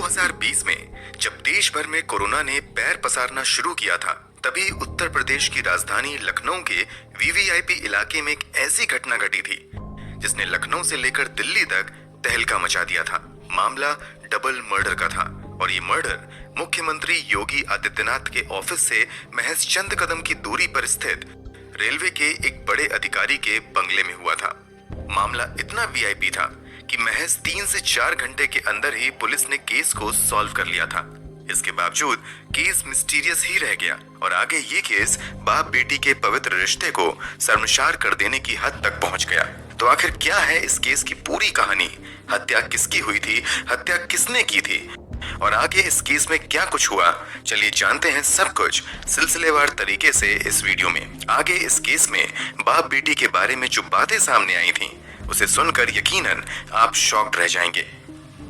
2020 में जब देश भर में कोरोना ने पैर पसारना शुरू किया था, तभी उत्तर प्रदेश की राजधानी लखनऊ के वीवीआईपी इलाके में एक ऐसी घटना घटी थी जिसने लखनऊ से लेकर दिल्ली तक तहलका मचा दिया था। मामला डबल मर्डर का था और ये मर्डर मुख्यमंत्री योगी आदित्यनाथ के ऑफिस से महज चंद कदम की दूरी पर स्थित रेलवे के एक बड़े अधिकारी के बंगले में हुआ था। मामला इतना वीआईपी था कि महज 3 से 4 घंटे के अंदर ही पुलिस ने केस को सॉल्व कर लिया था। इसके बावजूद केस मिस्टीरियस ही रह गया और आगे ये केस बाप बेटी के पवित्र रिश्ते को शर्मसार कर देने की हद तक पहुंच गया। तो आखिर क्या है इस केस की पूरी कहानी? हत्या किसकी हुई थी? हत्या किसने की थी? और आगे इस केस में क्या कुछ हुआ? चलिए जानते हैं सब कुछ सिलसिलेवार तरीके से इस वीडियो में। आगे इस केस में बाप बेटी के बारे में जो बातें सामने आई थी उसे सुनकर यकीनन आप शॉक्ड रह जाएंगे।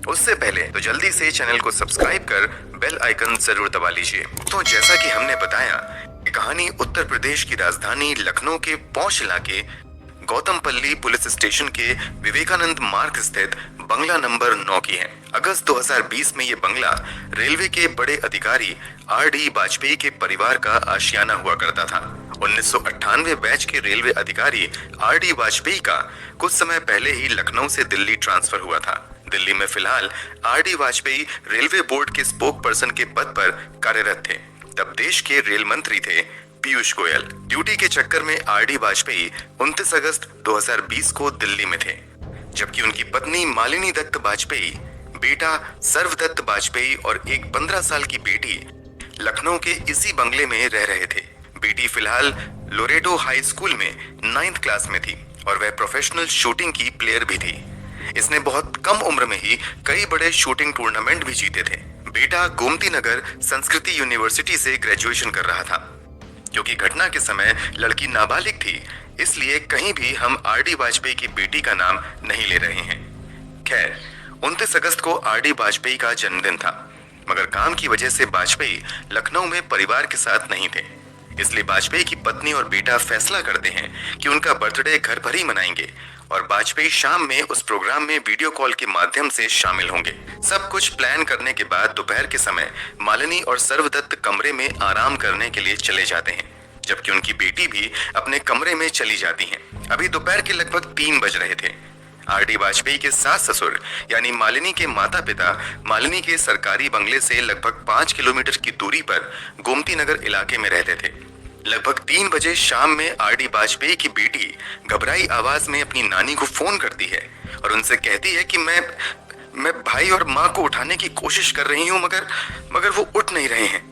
उससे पहले तो जल्दी से चैनल को सब्सक्राइब कर बेल आइकन जरूर दबा लीजिए। तो जैसा कि हमने बताया, ये कहानी उत्तर प्रदेश की राजधानी लखनऊ के पौष इलाके गौतमपल्ली पुलिस स्टेशन के विवेकानंद मार्ग स्थित बंगला नंबर 9 की है। अगस्त 2020 में ये बंगला रेलवे के बड़े अधिकारी आर.डी. वाजपेयी के परिवार का आशियाना हुआ करता था। 1998 बैच के रेलवे अधिकारी आर.डी. वाजपेयी का कुछ समय पहले ही लखनऊ से दिल्ली ट्रांसफर हुआ था। दिल्ली में फिलहाल आर.डी. वाजपेयी रेलवे बोर्ड के स्पोक पर्सन के पद पर कार्यरत थे। तब देश के रेल मंत्री थे पीयूष गोयल। ड्यूटी के चक्कर में आर.डी. वाजपेयी 29 अगस्त 2020 को दिल्ली में थे, जबकि उनकी पत्नी मालिनी दत्त वाजपेयी, बेटा सर्वदत्त वाजपेयी और एक 15 साल की बेटी लखनऊ के इसी बंगले में रह रहे थे। बेटी फिलहाल लोरेटो हाई स्कूल में 9th क्लास में थी और वह प्रोफेशनल शूटिंग की प्लेयर भी थी। इसने बहुत कम उम्र में ही कई बड़े शूटिंग टूर्नामेंट भी जीते थे। बेटा गोमती नगर संस्कृति यूनिवर्सिटी से ग्रेजुएशन कर रहा था। क्योंकि घटना के समय लड़की नाबालिग थी, इसलिए कहीं भी हम आर.डी. वाजपेयी की बेटी का नाम नहीं ले रहे हैं। खैर, 29 अगस्त को आर.डी. वाजपेयी का जन्मदिन था, मगर काम की वजह से वाजपेयी लखनऊ में परिवार के साथ नहीं थे। इसलिए वाजपेयी की पत्नी और बेटा फैसला करते हैं कि उनका बर्थडे घर पर ही मनाएंगे और वाजपेयी शाम में उस प्रोग्राम में वीडियो कॉल के माध्यम से शामिल होंगे। सब कुछ प्लान करने के बाद दोपहर के समय मालिनी और सर्वदत्त कमरे में आराम करने के लिए चले जाते हैं, जबकि उनकी बेटी भी अपने कमरे में चली जाती हैं। अभी दोपहर के लगभग 3 बज रहे थे। आर.डी. वाजपेयी के सास ससुर यानी मालिनी के माता पिता मालिनी के सरकारी बंगले से लगभग 5 किलोमीटर की दूरी पर गोमती नगर इलाके में रहते थे। लगभग 3 बजे शाम में आर.डी. वाजपेयी की बेटी घबराई आवाज में अपनी नानी को फोन करती है और उनसे कहती है कि मैं भाई और माँ को उठाने की कोशिश कर रही हूँ, मगर वो उठ नहीं रहे हैं।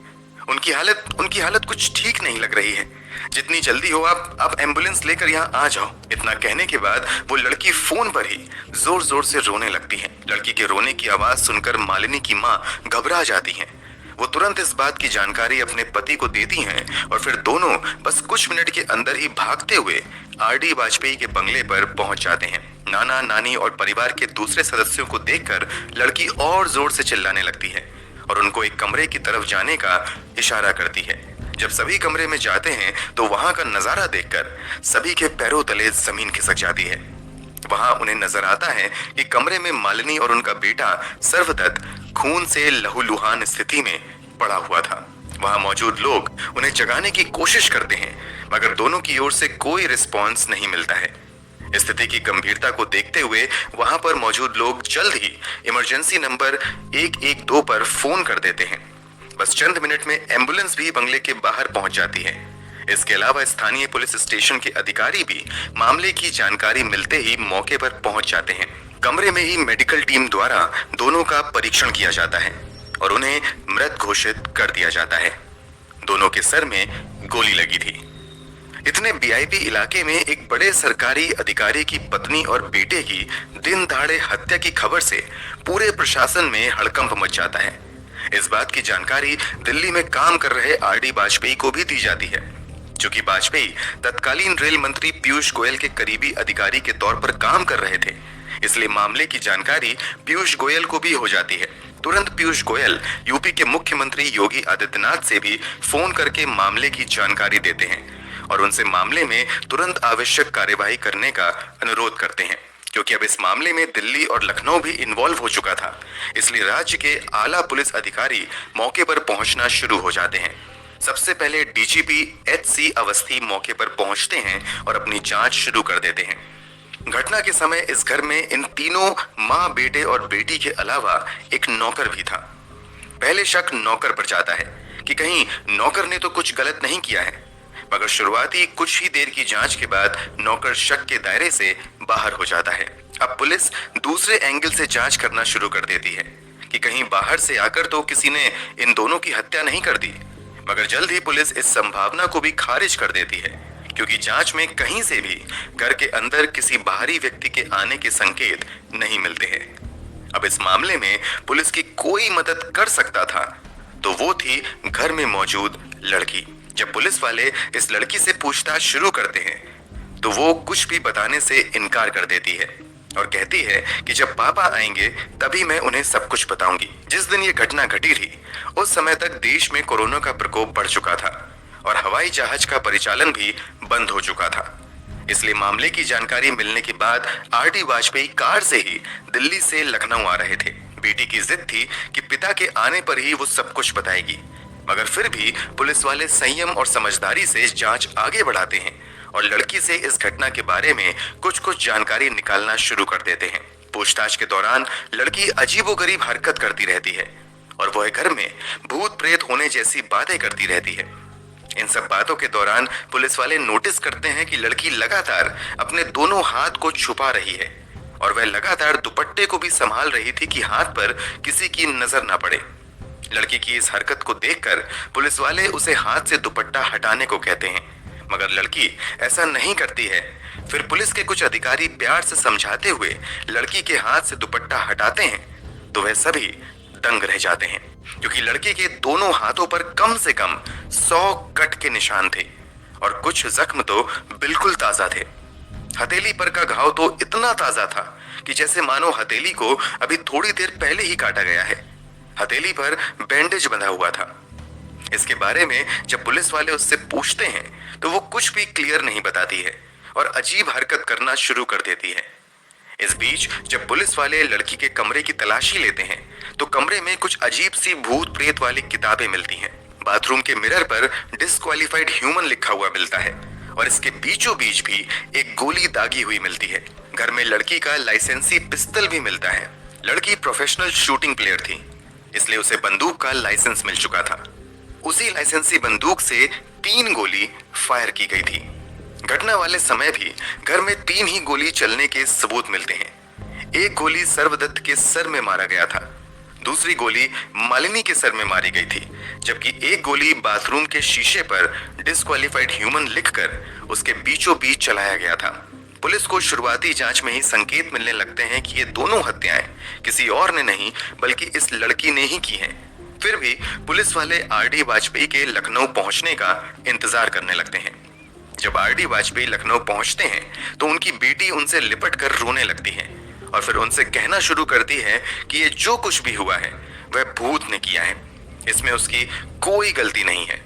उनकी हालत कुछ ठीक नहीं लग रही है। जितनी जल्दी हो आप एम्बुलेंस लेकर यहाँ आ जाओ। इतना कहने के बाद वो लड़की फोन पर ही जोर जोर से रोने लगती है। लड़की के रोने की आवाज सुनकर मालिनी की माँ घबरा जाती हैं। वो तुरंत इस बात की जानकारी अपने पति को देती हैं और फिर दोनों बस कुछ मिनट के अंदर ही भागते हुए आर.डी. वाजपेयी के बंगले पर पहुंच जाते हैं। नाना नानी और परिवार के दूसरे सदस्यों को देखकर लड़की और जोर से चिल्लाने लगती है और उनको एक कमरे की तरफ जाने का इशारा करती है। जब सभी कमरे में जाते हैं तो वहां का नजारा देखकर सभी के पैरों तले जमीन खिसक जाती है। वहां उन्हें नजर आता है कि कमरे में मालिनी और उनका बेटा सर्वदत्त खून से लहूलुहान स्थिति में पड़ा हुआ था। वहां मौजूद लोग उन्हें जगाने की कोशिश करते हैं, मगर दोनों की ओर से कोई रिस्पॉन्स नहीं मिलता है। स्थिति की गंभीरता को देखते हुए वहां पर मौजूद लोग जल्द ही इमरजेंसी नंबर 112 पर फोन कर देते हैं। बस चंद मिनट में एम्बुलेंस भी बंगले के बाहर पहुंच जाती है। इसके अलावा स्थानीय पुलिस स्टेशन के अधिकारी भी मामले की जानकारी मिलते ही मौके पर पहुंच जाते हैं। कमरे में ही मेडिकल टीम द्वारा दोनों का परीक्षण किया जाता है और उन्हें मृत घोषित कर दिया जाता है। दोनों के सर में गोली लगी थी। इतने वीआईपी इलाके में एक बड़े सरकारी अधिकारी की पत्नी और बेटे की दिन दहाड़े हत्या की खबर से पूरे प्रशासन में हड़कंप मच जाता है। इस बात की जानकारी दिल्ली में काम कर रहे आर.डी. वाजपेयी को भी दी जाती है। चूंकि वाजपेयी तत्कालीन रेल मंत्री पीयूष गोयल के करीबी अधिकारी के तौर पर काम कर रहे थे, इसलिए मामले की जानकारी पीयूष गोयल को भी हो जाती है। तुरंत पीयूष गोयल यूपी के मुख्यमंत्री योगी आदित्यनाथ से भी फोन करके मामले की जानकारी देते हैं और उनसे मामले में तुरंत आवश्यक कार्यवाही करने का अनुरोध करते हैं। क्योंकि अब इस मामले में दिल्ली और लखनऊ भी इन्वॉल्व हो चुका था, इसलिए राज्य के आला पुलिस अधिकारी मौके पर पहुंचना शुरू हो जाते हैं। सबसे पहले डीजीपी एच.सी. अवस्थी मौके पर पहुंचते हैं और अपनी जांच शुरू कर देते हैं। घटना के समय इस घर में इन तीनों माँ, बेटे और बेटी के अलावा एक नौकर भी था। पहले शक नौकर पर जाता है कि कहीं नौकर ने तो कुछ गलत नहीं किया है, मगर शुरुआती कुछ ही देर की जांच के बाद नौकर शक के दायरे से बाहर हो जाता है। अब पुलिस दूसरे एंगल से जांच करना शुरू कर देती है कि कहीं बाहर से आकर तो किसी ने इन दोनों की हत्या नहीं कर दी, मगर जल्द ही पुलिस इस संभावना को भी खारिज कर देती है, क्योंकि जांच में कहीं से भी घर के अंदर किसी बाहरी व्यक्ति के आने के संकेत नहीं मिलते हैं। अब इस मामले में पुलिस की कोई मदद कर सकता था तो वो थी घर में मौजूद लड़की। जब पुलिस वाले इस लड़की से पूछताछ शुरू करते हैं तो वो कुछ भी बताने से इनकार कर देती है और कहती है कि जब पापा आएंगे तभी मैं उन्हें सब कुछ बताऊंगी। जिस दिन ये घटना घटी थी उस समय तक देश में कोरोना का प्रकोप बढ़ चुका था और हवाई जहाज का परिचालन भी बंद हो चुका था। इसलिए मामले की जानकारी मिलने के बाद आर.डी. वाजपेयी कार से ही दिल्ली से लखनऊ आ रहे थे। बेटी की जिद थी कि पिता के आने पर ही वो सब कुछ बताएगी, मगर फिर भी पुलिस वाले संयम और समझदारी से जांच आगे बढ़ाते हैं और लड़की से इस घटना के बारे में कुछ जानकारी निकालना शुरू कर देते हैं। पूछताछ के दौरान लड़की अजीबोगरीब हरकत करती रहती है और वह घर में भूत प्रेत होने जैसी बातें करती रहती है। इन सब बातों के दौरान पुलिस वाले नोटिस करते हैं कि लड़की लगातार अपने दोनों हाथ को छुपा रही है और वह लगातार दुपट्टे को भी संभाल रही थी कि हाथ पर किसी की नजर ना पड़े। लड़की की इस हरकत को देखकर पुलिस वाले उसे हाथ से दुपट्टा हटाने को कहते हैं, मगर लड़की ऐसा नहीं करती है। फिर पुलिस के कुछ अधिकारी प्यार से समझाते हुए लड़की के हाथ से दुपट्टा हटाते हैं तो वह सभी दंग रह जाते हैं, क्योंकि लड़की के दोनों हाथों पर कम से कम 100 कट के निशान थे और कुछ जख्म तो बिल्कुल ताजा थे। हथेली पर का घाव तो इतना ताजा था कि जैसे मानो हथेली को अभी थोड़ी देर पहले ही काटा गया है। हथेली पर बैंडेज बंधा हुआ था। इसके बारे में जब पुलिस वाले उससे पूछते हैं तो वो कुछ भी क्लियर नहीं बताती है और अजीब हरकत करना शुरू कर देती है। इस बीच जब पुलिस वाले लड़की के कमरे की तलाशी लेते हैं तो कमरे में कुछ अजीब सी भूत प्रेत वाली किताबें मिलती हैं। बाथरूम के मिरर पर डिस्क्वालिफाइड ह्यूमन लिखा हुआ मिलता है और इसके बीचों बीच भी एक गोली दागी हुई मिलती है। घर में लड़की का लाइसेंसी पिस्तल भी मिलता है। लड़की प्रोफेशनल शूटिंग प्लेयर थी, इसलिए उसे बंदूक का लाइसेंस मिल चुका था। उसी लाइसेंसी बंदूक से 3 गोली फायर की गई थी। घटना वाले समय भी घर में 3 ही गोली चलने के सबूत मिलते हैं। एक गोली सर्वदत्त के सर में मारा गया था, दूसरी गोली मालिनी के सर में मारी गई थी, जबकि एक गोली बाथरूम के शीशे पर डिस्क्वालिफाइड ह्यूमन लिखकर उसके बीचों बीच चलाया गया था। पुलिस को शुरुआती जांच में ही संकेत मिलने लगते हैं कि ये दोनों हत्याएं किसी और ने नहीं बल्कि इस लड़की ने ही की हैं। फिर भी पुलिस वाले आर.डी. वाजपेयी के लखनऊ पहुंचने का इंतजार करने लगते हैं। जब आर.डी. वाजपेयी लखनऊ पहुंचते हैं तो उनकी बेटी उनसे लिपट कर रोने लगती है और फिर उनसे कहना शुरू करती है कि ये जो कुछ भी हुआ है वह भूत ने किया है, इसमें उसकी कोई गलती नहीं है।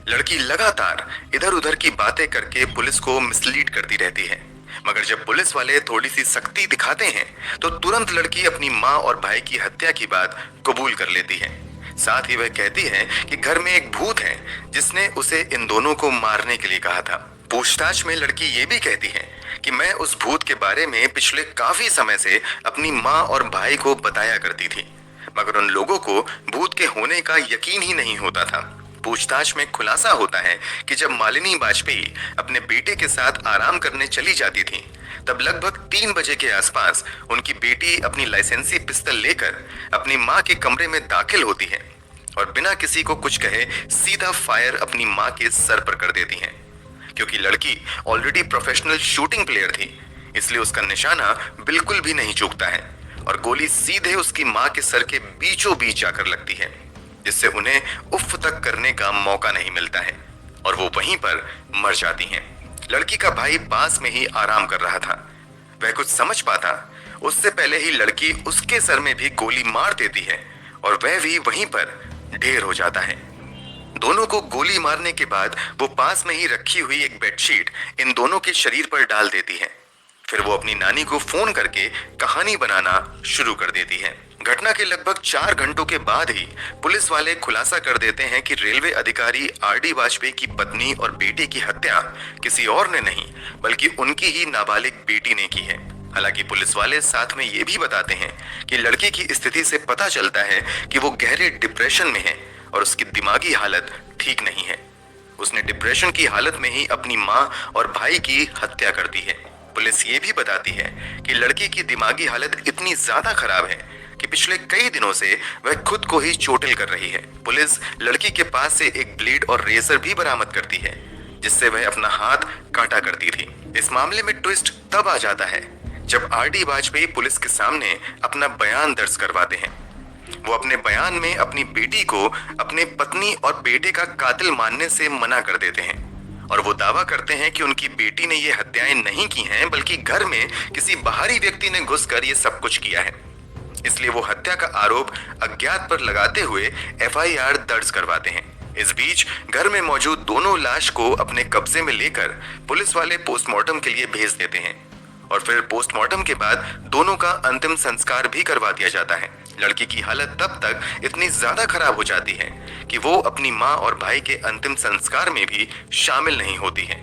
लड़की लगातार इधर उधर की बातें करके पुलिस को मिसलीड करती रहती है, मगर जब पुलिस वाले थोड़ी सी सख्ती दिखाते हैं तो तुरंत लड़की अपनी माँ और भाई की हत्या की बात कबूल कर लेती है। साथ ही वह कहती है कि घर में एक भूत है जिसने उसे इन दोनों को मारने के लिए कहा था। पूछताछ में लड़की ये भी कहती है कि मैं उस भूत के बारे में पिछले काफी समय से अपनी माँ और भाई को बताया करती थी, मगर उन लोगों को भूत के होने का यकीन ही नहीं होता था। पूछताछ में खुलासा होता है कि जब मालिनी वाजपेयी अपने बेटे के साथ आराम करने चली जाती थी तब लगभग 3 बजे के आसपास उनकी बेटी अपनी लाइसेंसी पिस्तल लेकर अपनी माँ के कमरे में दाखिल होती है और बिना किसी को कुछ कहे सीधा फायर अपनी माँ के सर पर कर देती है। क्योंकि लड़की ऑलरेडी प्रोफेशनल शूटिंग प्लेयर थी, इसलिए उसका निशाना बिल्कुल भी नहीं चूकता है और गोली सीधे उसकी माँ के सर के बीचों बीच जाकर लगती है, जिससे उन्हें उफ तक करने का मौका नहीं मिलता है और वो वहीं पर मर जाती हैं। लड़की का भाई पास में ही आराम कर रहा था। वह कुछ समझ पाता उससे पहले ही लड़की उसके सर में भी गोली मार देती है और वह भी वहीं पर ढेर हो जाता है। दोनों को गोली मारने के बाद वो पास में ही रखी हुई एक बेडशीट इन दोनों के शरीर पर डाल देती है। फिर वो अपनी नानी को फोन करके कहानी बनाना शुरू कर देती है। घटना के लगभग 4 घंटों के बाद ही पुलिस वाले खुलासा कर देते हैं कि रेलवे अधिकारी आर.डी. वाजपेयी की पत्नी और बेटे की हत्या किसी और ने नहीं बल्कि उनकी ही नाबालिग बेटी ने की है। हालांकि पुलिस वाले साथ में ये भी बताते हैं कि लड़की की स्थिति से पता चलता है कि वो गहरे डिप्रेशन में है और उसकी दिमागी हालत ठीक नहीं है। उसने डिप्रेशन की हालत में ही अपनी माँ और भाई की हत्या कर दी है। पुलिस ये भी बताती है कि लड़की की दिमागी हालत इतनी ज्यादा खराब है कि पिछले कई दिनों से वह खुद को ही चोटिल कर रही है। पुलिस लड़की के पास से एक ब्लेड और रेजर भी बरामद करती है जिससे वह अपना हाथ काटा करती थी। इस मामले में ट्विस्ट तब आ जाता है जब आर.डी. वाजपेयी पुलिस के सामने अपना बयान दर्ज करवाते हैं। वो अपने बयान में अपनी बेटी को अपने पत्नी और बेटे का कातिल मानने से मना कर देते हैं और वो दावा करते हैं कि उनकी बेटी ने ये हत्याएं नहीं की हैं बल्कि घर में किसी बाहरी व्यक्ति ने घुसकर ये सब कुछ किया है। इसलिए वो हत्या का आरोप अज्ञात पर लगाते हुए एफआईआर दर्ज करवाते हैं। इस बीच घर में मौजूद दोनों लाश को अपने कब्जे में लेकर पुलिस वाले पोस्टमार्टम के लिए भेज देते हैं और फिर पोस्टमार्टम के बाद दोनों का अंतिम संस्कार भी करवा दिया जाता है। लड़की की हालत तब तक इतनी ज्यादा खराब हो जाती है कि वो अपनी माँ और भाई के अंतिम संस्कार में भी शामिल नहीं होती है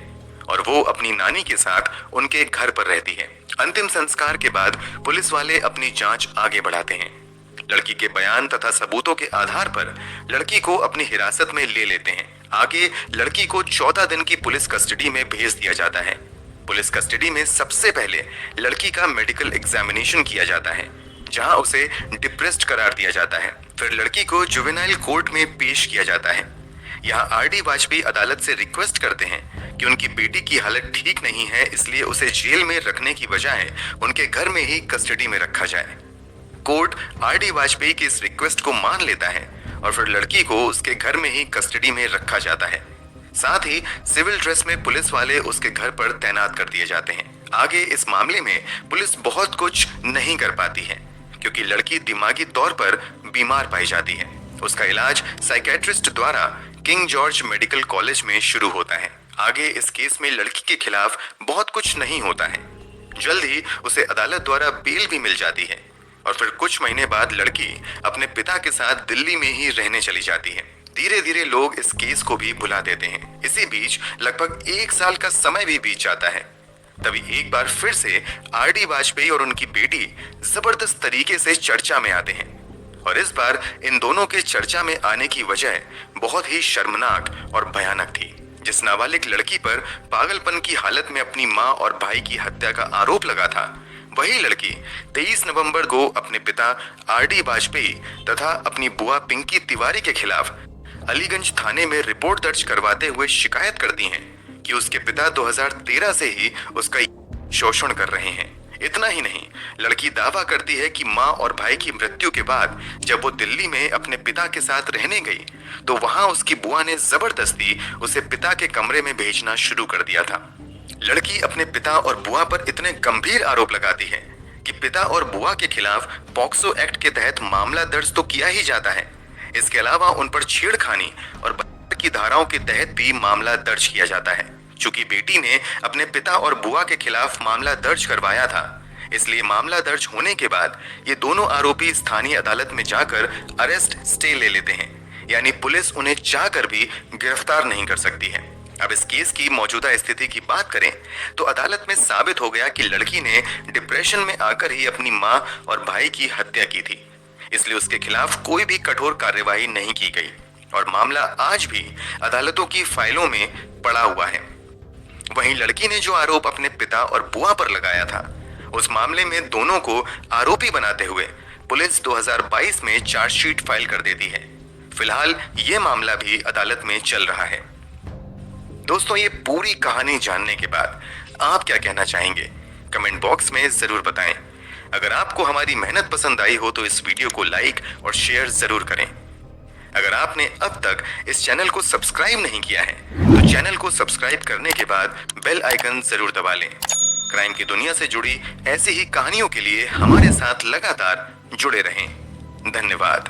और वो अपनी नानी के साथ उनके घर पर रहती है। अंतिम संस्कार के बाद पुलिस वाले अपनी जांच आगे बढ़ाते हैं। लड़की के बयान तथा सबूतों के आधार पर लड़की को अपनी हिरासत में ले लेते हैं। आगे लड़की को 14 दिन की पुलिस कस्टडी में भेज दिया जाता है। पुलिस कस्टडी में सबसे पहले लड़की का मेडिकल एग्जामिनेशन किया जाता है जहां उसे डिप्रेस्ड करार दिया जाता है। फिर लड़की को जुवेनाइल कोर्ट में पेश किया जाता है। यहाँ आर.डी. वाजपेयी अदालत से रिक्वेस्ट करते हैं कि उनकी बेटी की हालत ठीक नहीं है इसलिए उसे जेल में रखने की बजाय उनके घर में ही कस्टडी में रखा जाए। Court RD. वाजपेयी की इस रिक्वेस्ट को मान लेता है और फिर लड़की को उसके घर में ही कस्टडी में रखा जाता है। साथ ही सिविल ड्रेस में पुलिस वाले उसके घर पर तैनात कर दिए जाते हैं। आगे इस मामले में पुलिस बहुत कुछ नहीं कर पाती है क्योंकि लड़की दिमागी तौर पर बीमार पाई जाती है। उसका इलाज साइकेट्रिस्ट द्वारा किंग जॉर्ज मेडिकल कॉलेज में शुरू होता है। आगे इस केस में लड़की के खिलाफ बहुत कुछ नहीं होता है। जल्द ही उसे अदालत द्वारा बेल भी मिल जाती है और फिर कुछ महीने बाद लड़की अपने पिता के साथ दिल्ली में ही रहने चली जाती है। धीरे धीरे लोग इस केस को भी भुला देते हैं। इसी बीच लगभग 1 साल का समय भी बीत जाता है। तभी एक बार फिर से आर.डी. वाजपेयी और उनकी बेटी जबरदस्त तरीके से चर्चा में आते हैं और इस बार इन दोनों के चर्चा में आने की वजह बहुत ही शर्मनाक और भयानक थी। जिस नाबालिग लड़की पर पागलपन की हालत में अपनी माँ और भाई की हत्या का आरोप लगा था वही लड़की 23 नवंबर को अपने पिता आर.डी. वाजपेयी तथा अपनी बुआ पिंकी तिवारी के खिलाफ अलीगंज थाने में रिपोर्ट दर्ज करवाते हुए शिकायत करती हैं कि उसके पिता 2013 से ही उसका शोषण कर रहे हैं। इतना ही नहीं, लड़की दावा करती है कि माँ और भाई की मृत्यु के बाद जब वो दिल्ली में अपने पिता के साथ रहने गई तो वहां उसकी बुआ ने जबरदस्ती उसे पिता के कमरे में भेजना शुरू कर दिया था। लड़की अपने पिता और बुआ पर इतने गंभीर आरोप लगाती है कि पिता और बुआ के खिलाफ पॉक्सो एक्ट के तहत मामला दर्ज तो किया ही जाता है। इसके अलावा उन पर छेड़खानी और बलात्कार की धाराओं के तहत भी मामला दर्ज किया जाता है। चूंकि बेटी ने अपने पिता और बुआ के खिलाफ मामला दर्ज करवाया था इसलिए मामला दर्ज होने के बाद ये दोनों आरोपी स्थानीय अदालत में जाकर अरेस्ट स्टे ले लेते हैं, यानी पुलिस उन्हें चाहकर भी गिरफ्तार नहीं कर सकती है। अब इस केस की मौजूदा स्थिति की बात करें तो अदालत में साबित हो गया कि लड़की ने डिप्रेशन में आकर ही अपनी माँ और भाई की हत्या की थी, इसलिए उसके खिलाफ कोई भी कठोर कार्यवाही नहीं की गई और मामला आज भी अदालतों की फाइलों में पड़ा हुआ है। वहीं लड़की ने जो आरोप अपने पिता और बुआ पर लगाया था उस मामले में दोनों को आरोपी बनाते हुए पुलिस 2022 में चार्जशीट फाइल कर देती है। फिलहाल ये मामला भी अदालत में चल रहा है। दोस्तों, ये पूरी कहानी जानने के बाद आप क्या कहना चाहेंगे कमेंट बॉक्स में जरूर बताएं। अगर आपको हमारी मेहनत पसंद आई हो तो इस वीडियो को लाइक और शेयर जरूर करें। अगर आपने अब तक इस चैनल को सब्सक्राइब नहीं किया है तो चैनल को सब्सक्राइब करने के बाद बेल आइकन जरूर दबा लें। क्राइम की दुनिया से जुड़ी ऐसी ही कहानियों के लिए हमारे साथ लगातार जुड़े रहें। धन्यवाद।